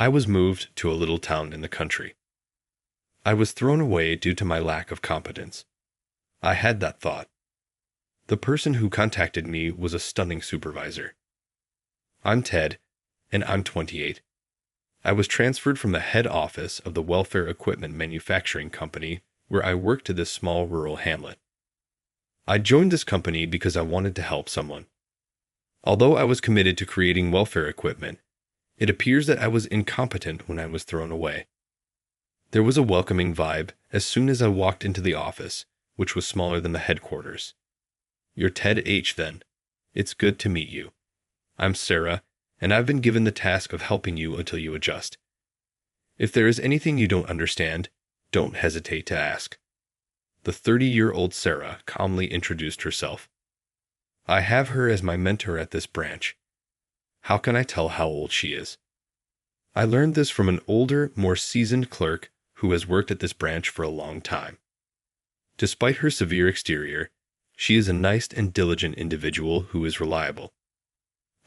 I was moved to a little town in the country. I was thrown away due to my lack of competence. I had that thought. The person who contacted me was a stunning supervisor. I'm Ted, and I'm 28. I was transferred from the head office of the Welfare Equipment Manufacturing Company, where I worked to this small rural hamlet. I joined this company because I wanted to help someone. Although I was committed to creating welfare equipment, it appears that I was incompetent when I was thrown away. There was a welcoming vibe as soon as I walked into the office, which was smaller than the headquarters. "You're Ted H. then. It's good to meet you. I'm Sarah, and I've been given the task of helping you until you adjust. If there is anything you don't understand, don't hesitate to ask." The 30-year-old Sarah calmly introduced herself. I have her as my mentor at this branch. How can I tell how old she is? I learned this from an older, more seasoned clerk who has worked at this branch for a long time. Despite her severe exterior, she is a nice and diligent individual who is reliable.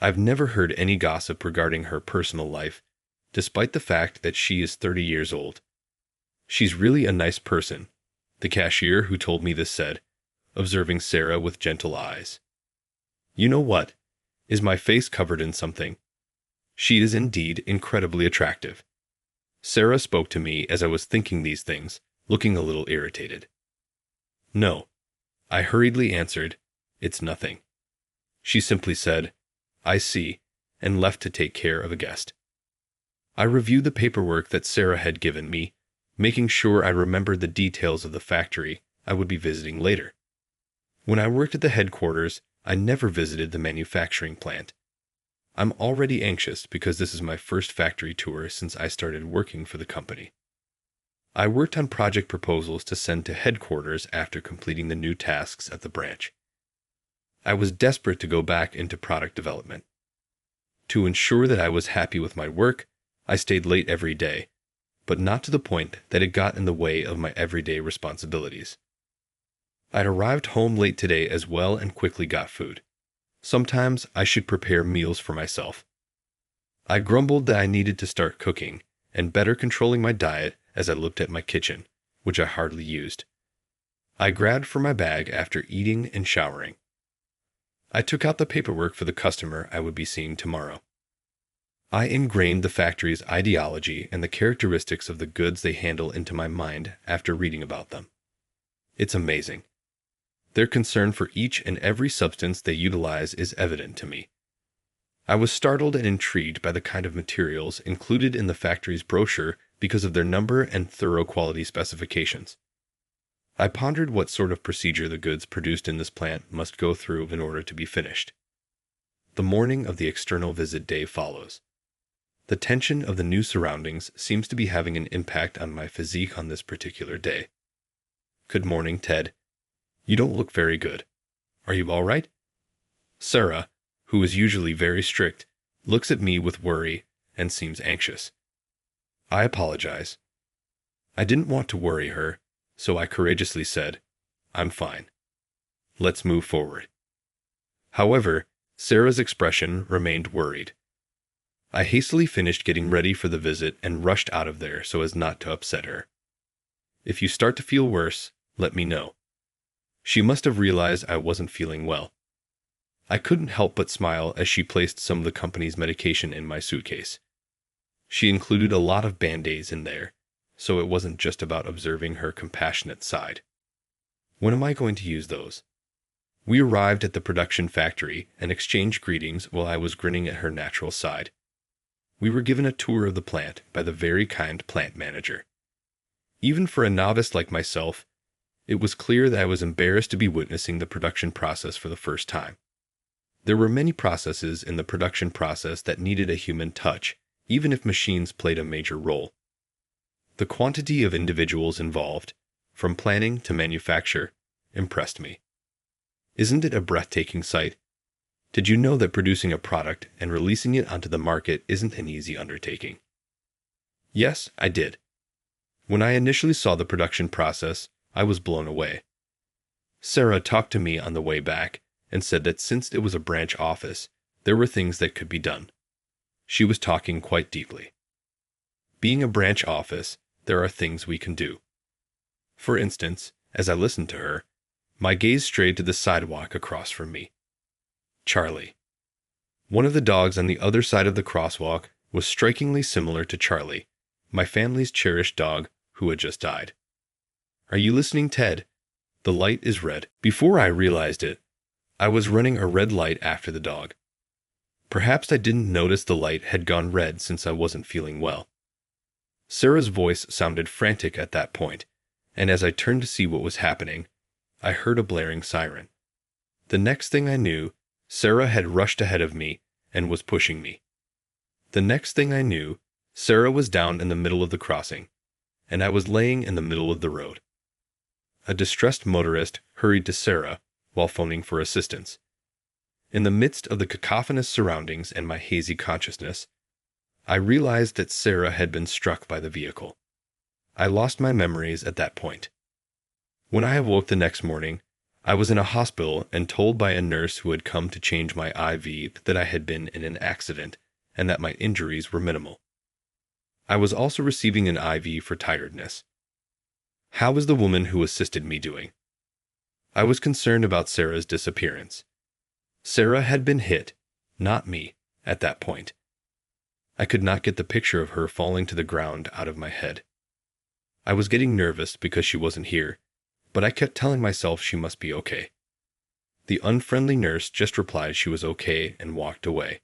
I've never heard any gossip regarding her personal life, despite the fact that she is 30 years old. She's really a nice person, the cashier who told me this said, observing Sarah with gentle eyes. You know what? Is my face covered in something? She is indeed incredibly attractive. Sarah spoke to me as I was thinking these things, looking a little irritated. No. I hurriedly answered, "It's nothing." She simply said, "I see," and left to take care of a guest. I reviewed the paperwork that Sarah had given me, making sure I remembered the details of the factory I would be visiting later. When I worked at the headquarters, I never visited the manufacturing plant. I'm already anxious because this is my first factory tour since I started working for the company. I worked on project proposals to send to headquarters after completing the new tasks at the branch. I was desperate to go back into product development. To ensure that I was happy with my work, I stayed late every day, but not to the point that it got in the way of my everyday responsibilities. I'd arrived home late today as well and quickly got food. Sometimes I should prepare meals for myself. I grumbled that I needed to start cooking and better controlling my diet as I looked at my kitchen, which I hardly used. I grabbed for my bag after eating and showering. I took out the paperwork for the customer I would be seeing tomorrow. I ingrained the factory's ideology and the characteristics of the goods they handle into my mind after reading about them. It's amazing. Their concern for each and every substance they utilize is evident to me. I was startled and intrigued by the kind of materials included in the factory's brochure because of their number and thorough quality specifications. I pondered what sort of procedure the goods produced in this plant must go through in order to be finished. The morning of the external visit day follows. The tension of the new surroundings seems to be having an impact on my physique on this particular day. "Good morning, Ted. You don't look very good. Are you all right?" Sarah, who is usually very strict, looks at me with worry and seems anxious. I apologize. I didn't want to worry her, so I courageously said, "I'm fine. Let's move forward." However, Sarah's expression remained worried. I hastily finished getting ready for the visit and rushed out of there so as not to upset her. "If you start to feel worse, let me know." She must have realized I wasn't feeling well. I couldn't help but smile as she placed some of the company's medication in my suitcase. She included a lot of Band-Aids in there, so it wasn't just about observing her compassionate side. When am I going to use those? We arrived at the production factory and exchanged greetings while I was grinning at her natural side. We were given a tour of the plant by the very kind plant manager. Even for a novice like myself, it was clear that I was embarrassed to be witnessing the production process for the first time. There were many processes in the production process that needed a human touch, even if machines played a major role. The quantity of individuals involved, from planning to manufacture, impressed me. Isn't it a breathtaking sight? Did you know that producing a product and releasing it onto the market isn't an easy undertaking? Yes, I did. When I initially saw the production process, I was blown away. Sarah talked to me on the way back and said that since it was a branch office, there were things that could be done. She was talking quite deeply. Being a branch office, there are things we can do. For instance, as I listened to her, my gaze strayed to the sidewalk across from me. Charlie. One of the dogs on the other side of the crosswalk was strikingly similar to Charlie, my family's cherished dog who had just died. Are you listening, Ted? The light is red. Before I realized it, I was running a red light after the dog. Perhaps I didn't notice the light had gone red since I wasn't feeling well. Sarah's voice sounded frantic at that point, and as I turned to see what was happening, I heard a blaring siren. The next thing I knew, Sarah had rushed ahead of me and was pushing me. The next thing I knew, Sarah was down in the middle of the crossing, and I was laying in the middle of the road. A distressed motorist hurried to Sarah while phoning for assistance. In the midst of the cacophonous surroundings and my hazy consciousness, I realized that Sarah had been struck by the vehicle. I lost my memories at that point. When I awoke the next morning, I was in a hospital and told by a nurse who had come to change my IV that I had been in an accident and that my injuries were minimal. I was also receiving an IV for tiredness. How was the woman who assisted me doing? I was concerned about Sarah's disappearance. Sarah had been hit, not me, at that point. I could not get the picture of her falling to the ground out of my head. I was getting nervous because she wasn't here, but I kept telling myself she must be okay. The unfriendly nurse just replied she was okay and walked away.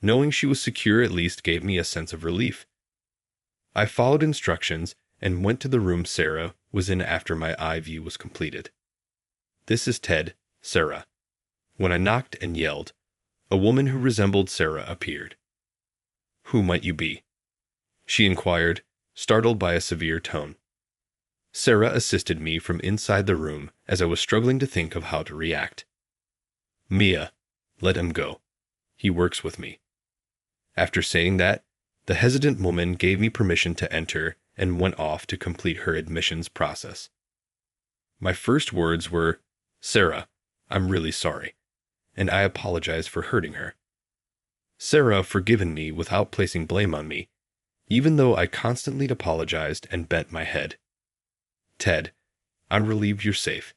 Knowing she was secure at least gave me a sense of relief. I followed instructions and went to the room Sarah was in after my IV was completed. "This is Ted, Sarah." When I knocked and yelled, a woman who resembled Sarah appeared. "Who might you be?" she inquired, startled by a severe tone. Sarah assisted me from inside the room as I was struggling to think of how to react. "Mia, let him go. He works with me." After saying that, the hesitant woman gave me permission to enter and went off to complete her admissions process. My first words were, "Sarah, I'm really sorry, and I apologize for hurting her." Sarah forgiven me without placing blame on me, even though I constantly apologized and bent my head. "Ted, I'm relieved you're safe.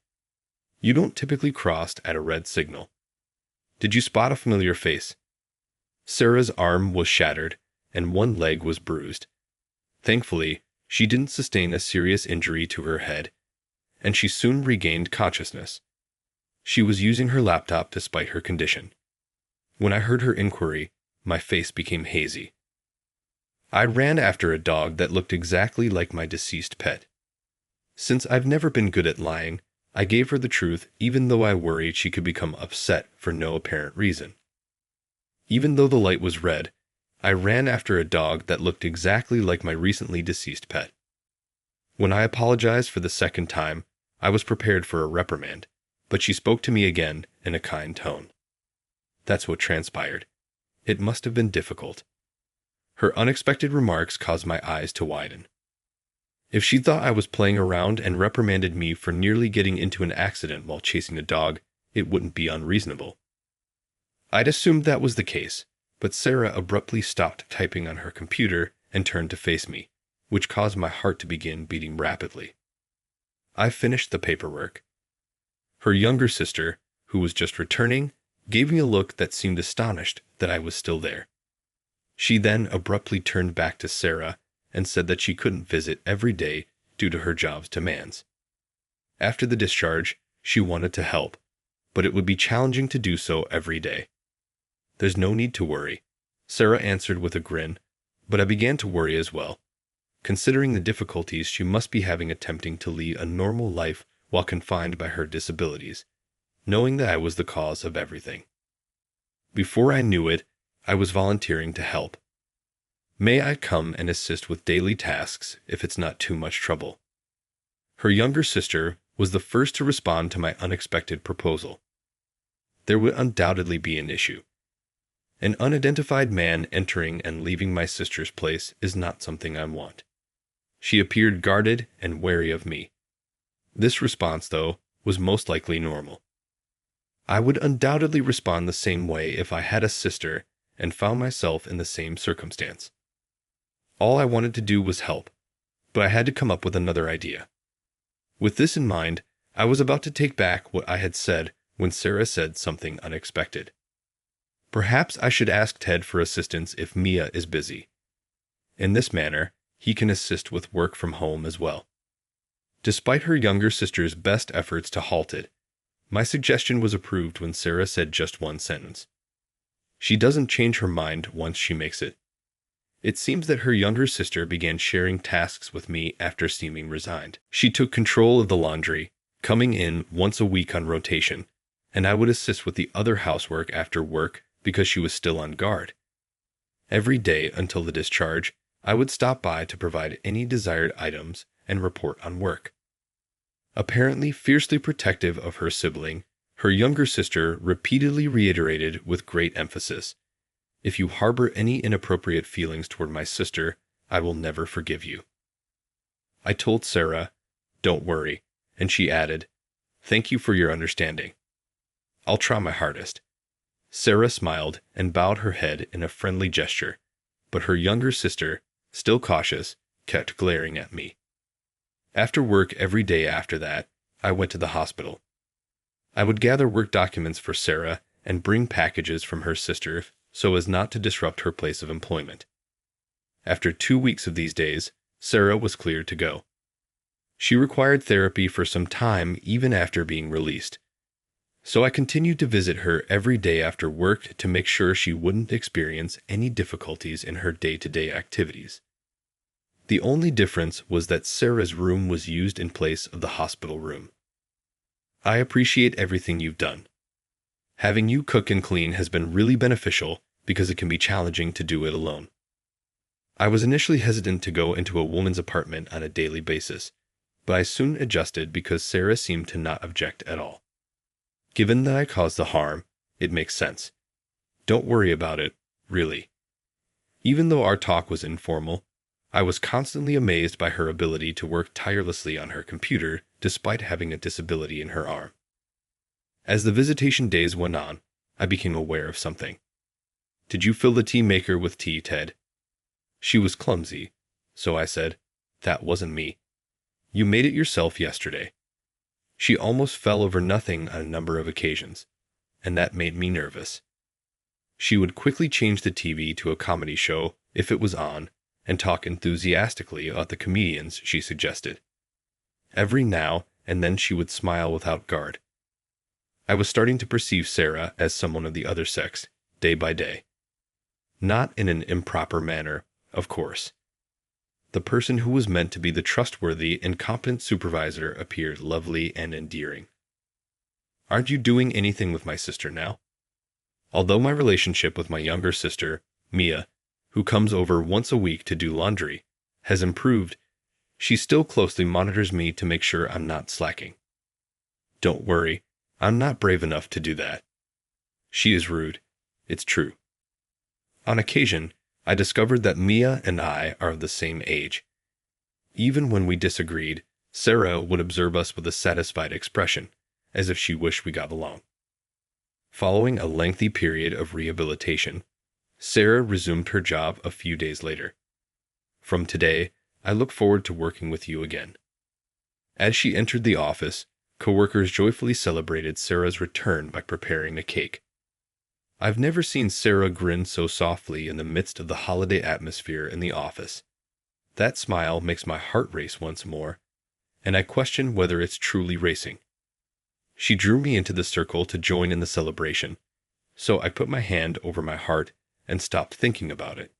You don't typically cross at a red signal. Did you spot a familiar face?" Sarah's arm was shattered, and one leg was bruised. Thankfully, she didn't sustain a serious injury to her head, and she soon regained consciousness. She was using her laptop despite her condition. When I heard her inquiry, my face became hazy. I ran after a dog that looked exactly like my deceased pet. Since I've never been good at lying, I gave her the truth even though I worried she could become upset for no apparent reason. Even though the light was red, I ran after a dog that looked exactly like my recently deceased pet. When I apologized for the second time, I was prepared for a reprimand, but she spoke to me again in a kind tone. That's what transpired. It must have been difficult. Her unexpected remarks caused my eyes to widen. If she thought I was playing around and reprimanded me for nearly getting into an accident while chasing a dog, it wouldn't be unreasonable. I'd assumed that was the case, but Sarah abruptly stopped typing on her computer and turned to face me, which caused my heart to begin beating rapidly. I finished the paperwork. Her younger sister, who was just returning, gave me a look that seemed astonished that I was still there. She then abruptly turned back to Sarah and said that she couldn't visit every day due to her job's demands. After the discharge, she wanted to help, but it would be challenging to do so every day. "There's no need to worry," Sarah answered with a grin, but I began to worry as well, considering the difficulties she must be having attempting to lead a normal life while confined by her disabilities, knowing that I was the cause of everything. Before I knew it, I was volunteering to help. May I come and assist with daily tasks if it's not too much trouble? Her younger sister was the first to respond to my unexpected proposal. There would undoubtedly be an issue. An unidentified man entering and leaving my sister's place is not something I want. She appeared guarded and wary of me. This response, though, was most likely normal. I would undoubtedly respond the same way if I had a sister and found myself in the same circumstance. All I wanted to do was help, but I had to come up with another idea. With this in mind, I was about to take back what I had said when Sarah said something unexpected. Perhaps I should ask Ted for assistance if Mia is busy. In this manner, he can assist with work from home as well. Despite her younger sister's best efforts to halt it, my suggestion was approved when Sarah said just one sentence. She doesn't change her mind once she makes it. It seems that her younger sister began sharing tasks with me after Seeming resigned. She took control of the laundry, coming in once a week on rotation, and I would assist with the other housework after work because she was still on guard. Every day until the discharge, I would stop by to provide any desired items and report on work. Apparently fiercely protective of her sibling, her younger sister repeatedly reiterated with great emphasis, "If you harbor any inappropriate feelings toward my sister, I will never forgive you." I told Sarah, "Don't worry," and she added, "Thank you for your understanding. I'll try my hardest." Sarah smiled and bowed her head in a friendly gesture, but her younger sister, still cautious, kept glaring at me. After work every day after that, I went to the hospital. I would gather work documents for Sarah and bring packages from her sister so as not to disrupt her place of employment. After 2 weeks of these days, Sarah was cleared to go. She required therapy for some time even after being released. So I continued to visit her every day after work to make sure she wouldn't experience any difficulties in her day-to-day activities. The only difference was that Sarah's room was used in place of the hospital room. I appreciate everything you've done. Having you cook and clean has been really beneficial because it can be challenging to do it alone. I was initially hesitant to go into a woman's apartment on a daily basis, but I soon adjusted because Sarah seemed to not object at all. Given that I caused the harm, it makes sense. Don't worry about it, really. Even though our talk was informal, I was constantly amazed by her ability to work tirelessly on her computer despite having a disability in her arm. As the visitation days went on, I became aware of something. "Did you fill the tea maker with tea, Ted?" She was clumsy, so I said, "That wasn't me. You made it yourself yesterday." She almost fell over nothing on a number of occasions, and that made me nervous. She would quickly change the TV to a comedy show if it was on and talk enthusiastically about the comedians she suggested. Every now and then she would smile without guard. I was starting to perceive Sarah as someone of the other sex, day by day. Not in an improper manner, of course. The person who was meant to be the trustworthy and competent supervisor appeared lovely and endearing. "Aren't you doing anything with my sister now?" Although my relationship with my younger sister, Mia, who comes over once a week to do laundry, has improved, she still closely monitors me to make sure I'm not slacking. "Don't worry, I'm not brave enough to do that." She is rude, it's true. On occasion, I discovered that Mia and I are of the same age. Even when we disagreed, Sarah would observe us with a satisfied expression, as if she wished we got along. Following a lengthy period of rehabilitation, Sarah resumed her job a few days later. From today, I look forward to working with you again. As she entered the office, coworkers joyfully celebrated Sarah's return by preparing a cake. I've never seen Sarah grin so softly in the midst of the holiday atmosphere in the office. That smile makes my heart race once more, and I question whether it's truly racing. She drew me into the circle to join in the celebration, so I put my hand over my heart and stopped thinking about it.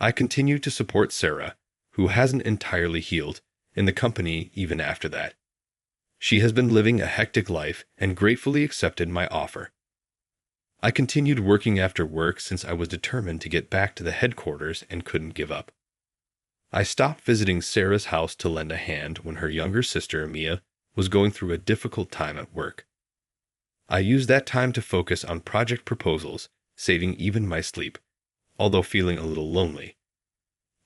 I continue to support Sarah, who hasn't entirely healed, in the company even after that. She has been living a hectic life and gratefully accepted my offer. I continued working after work since I was determined to get back to the headquarters and couldn't give up. I stopped visiting Sarah's house to lend a hand when her younger sister, Mia, was going through a difficult time at work. I used that time to focus on project proposals, saving even my sleep, although feeling a little lonely.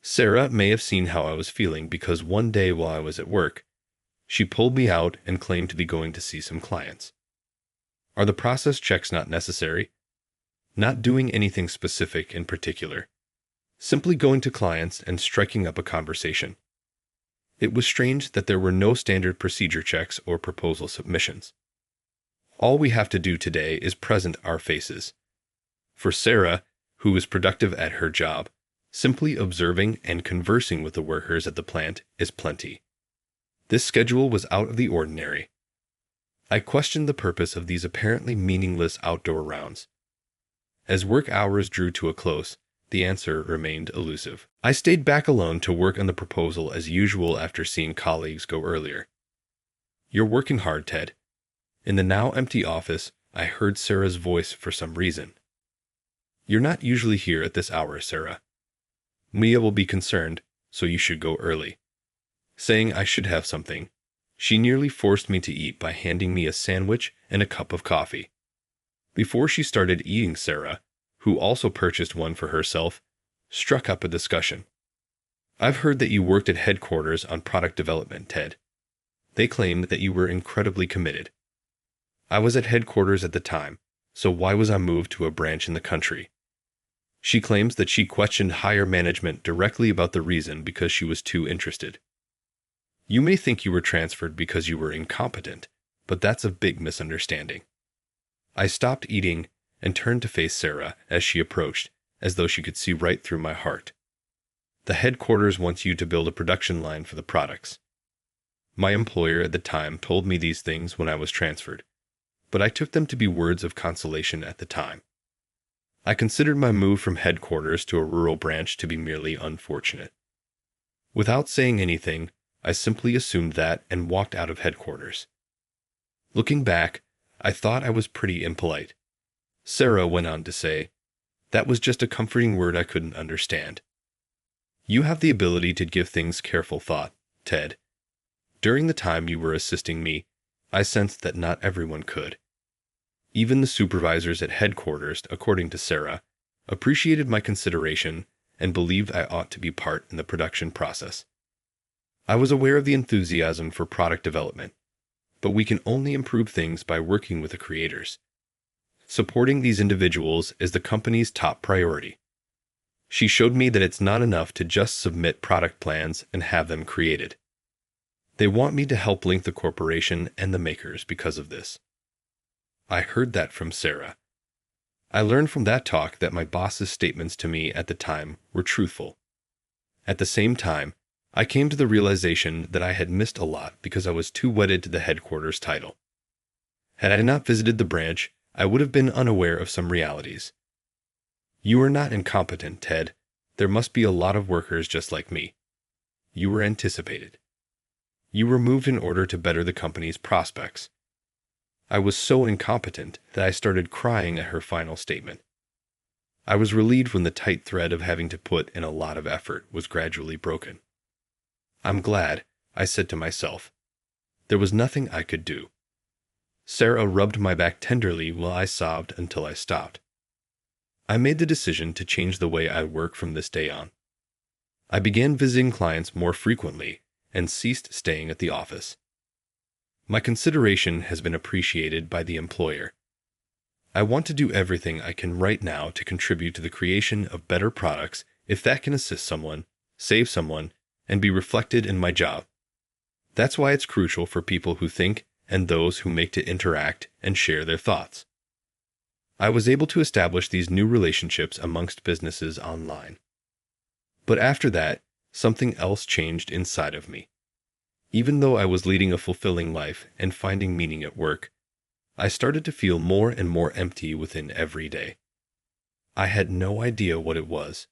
Sarah may have seen how I was feeling because one day while I was at work, she pulled me out and claimed to be going to see some clients. Are the process checks not necessary? Not doing anything specific in particular. simply going to clients and striking up a conversation. It was strange that there were no standard procedure checks or proposal submissions. All we have to do today is present our faces. For Sarah, who was productive at her job, simply observing and conversing with the workers at the plant is plenty. This schedule was out of the ordinary. I questioned the purpose of these apparently meaningless outdoor rounds. As work hours drew to a close, the answer remained elusive. I stayed back alone to work on the proposal as usual after seeing colleagues go earlier. "You're working hard, Ted." In the now empty office, I heard Sarah's voice for some reason. "You're not usually here at this hour, Sarah. Mia will be concerned, so you should go early." Saying I should have something, she nearly forced me to eat by handing me a sandwich and a cup of coffee. Before she started eating, Sarah, who also purchased one for herself, struck up a discussion. "I've heard that you worked at headquarters on product development, Ted. They claimed that you were incredibly committed. I was at headquarters at the time, so why was I moved to a branch in the country?" She claims that she questioned higher management directly about the reason because she was too interested. You may think you were transferred because you were incompetent, but that's a big misunderstanding. I stopped eating and turned to face Sarah as she approached, as though she could see right through my heart. "The headquarters wants you to build a production line for the products. My employer at the time told me these things when I was transferred, but I took them to be words of consolation at the time. I considered my move from headquarters to a rural branch to be merely unfortunate. Without saying anything, I simply assumed that and walked out of headquarters. Looking back, I thought I was pretty impolite." Sarah went on to say, "That was just a comforting word I couldn't understand. You have the ability to give things careful thought, Ted. During the time you were assisting me, I sensed that not everyone could. Even the supervisors at headquarters, according to Sarah, appreciated my consideration and believed I ought to be part in the production process. I was aware of the enthusiasm for product development, but we can only improve things by working with the creators. Supporting these individuals is the company's top priority." She showed me that it's not enough to just submit product plans and have them created. They want me to help link the corporation and the makers because of this. I heard that from Sarah. I learned from that talk that my boss's statements to me at the time were truthful. At the same time, I came to the realization that I had missed a lot because I was too wedded to the headquarters title. Had I not visited the branch, I would have been unaware of some realities. You are not incompetent, Ted. There must be a lot of workers just like me. You were anticipated. You were moved in order to better the company's prospects. I was so incompetent that I started crying at her final statement. I was relieved when the tight thread of having to put in a lot of effort was gradually broken. "I'm glad," I said to myself. There was nothing I could do. Sarah rubbed my back tenderly while I sobbed until I stopped. I made the decision to change the way I work from this day on. I began visiting clients more frequently and ceased staying at the office. My consideration has been appreciated by the employer. I want to do everything I can right now to contribute to the creation of better products if that can assist someone, save someone, and be reflected in my job. That's why it's crucial for people who think and those who make to interact and share their thoughts. I was able to establish these new relationships amongst businesses online. But after that, something else changed inside of me. Even though I was leading a fulfilling life and finding meaning at work, I started to feel more and more empty within every day. I had no idea what it was,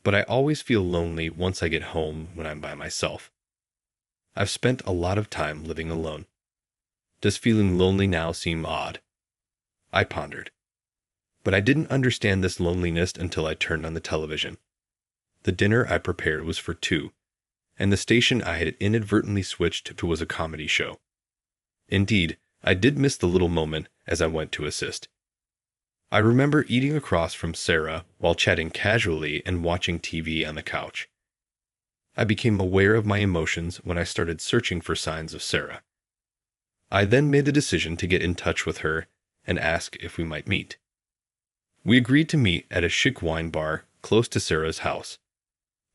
but I always feel lonely once I get home when I'm by myself. I've spent a lot of time living alone. Does feeling lonely now seem odd? I pondered. But I didn't understand this loneliness until I turned on the television. The dinner I prepared was for two, and the station I had inadvertently switched to was a comedy show. Indeed, I did miss the little moment as I went to assist. I remember eating across from Sarah while chatting casually and watching TV on the couch. I became aware of my emotions when I started searching for signs of Sarah. I then made the decision to get in touch with her and ask if we might meet. We agreed to meet at a chic wine bar close to Sarah's house.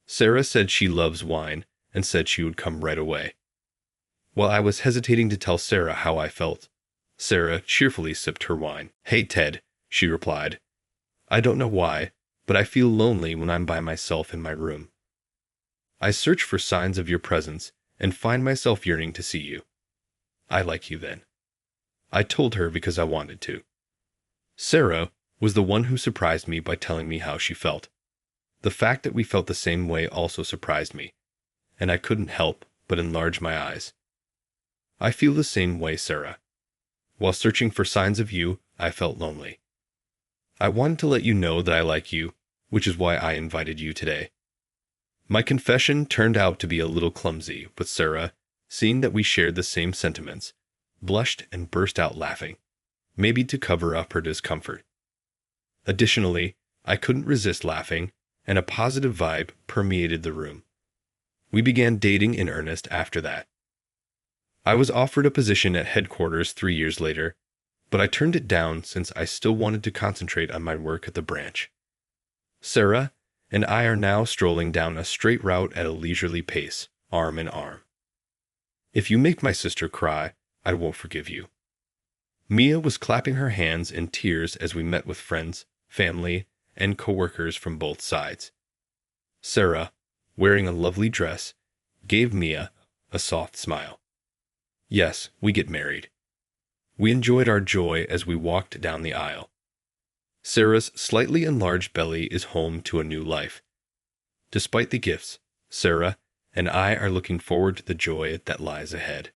Sarah said she loves wine and said she would come right away. While I was hesitating to tell Sarah how I felt, Sarah cheerfully sipped her wine. "Hey, Ted," she replied. "I don't know why, but I feel lonely when I'm by myself in my room. I search for signs of your presence and find myself yearning to see you. I like you then." I told her because I wanted to. Sarah was the one who surprised me by telling me how she felt. The fact that we felt the same way also surprised me, and I couldn't help but enlarge my eyes. "I feel the same way, Sarah. While searching for signs of you, I felt lonely. I wanted to let you know that I like you, which is why I invited you today." My confession turned out to be a little clumsy, but Sarah, seeing that we shared the same sentiments, blushed and burst out laughing, maybe to cover up her discomfort. Additionally, I couldn't resist laughing, and a positive vibe permeated the room. We began dating in earnest after that. I was offered a position at headquarters 3 years later, but I turned it down since I still wanted to concentrate on my work at the branch. Sarah and I are now strolling down a straight route at a leisurely pace, arm in arm. If you make my sister cry, I won't forgive you. Mia was clapping her hands in tears as we met with friends, family, and coworkers from both sides. Sarah, wearing a lovely dress, gave Mia a soft smile. Yes, we get married. We enjoyed our joy as we walked down the aisle. Sarah's slightly enlarged belly is home to a new life. Despite the gifts, Sarah and I are looking forward to the joy that lies ahead.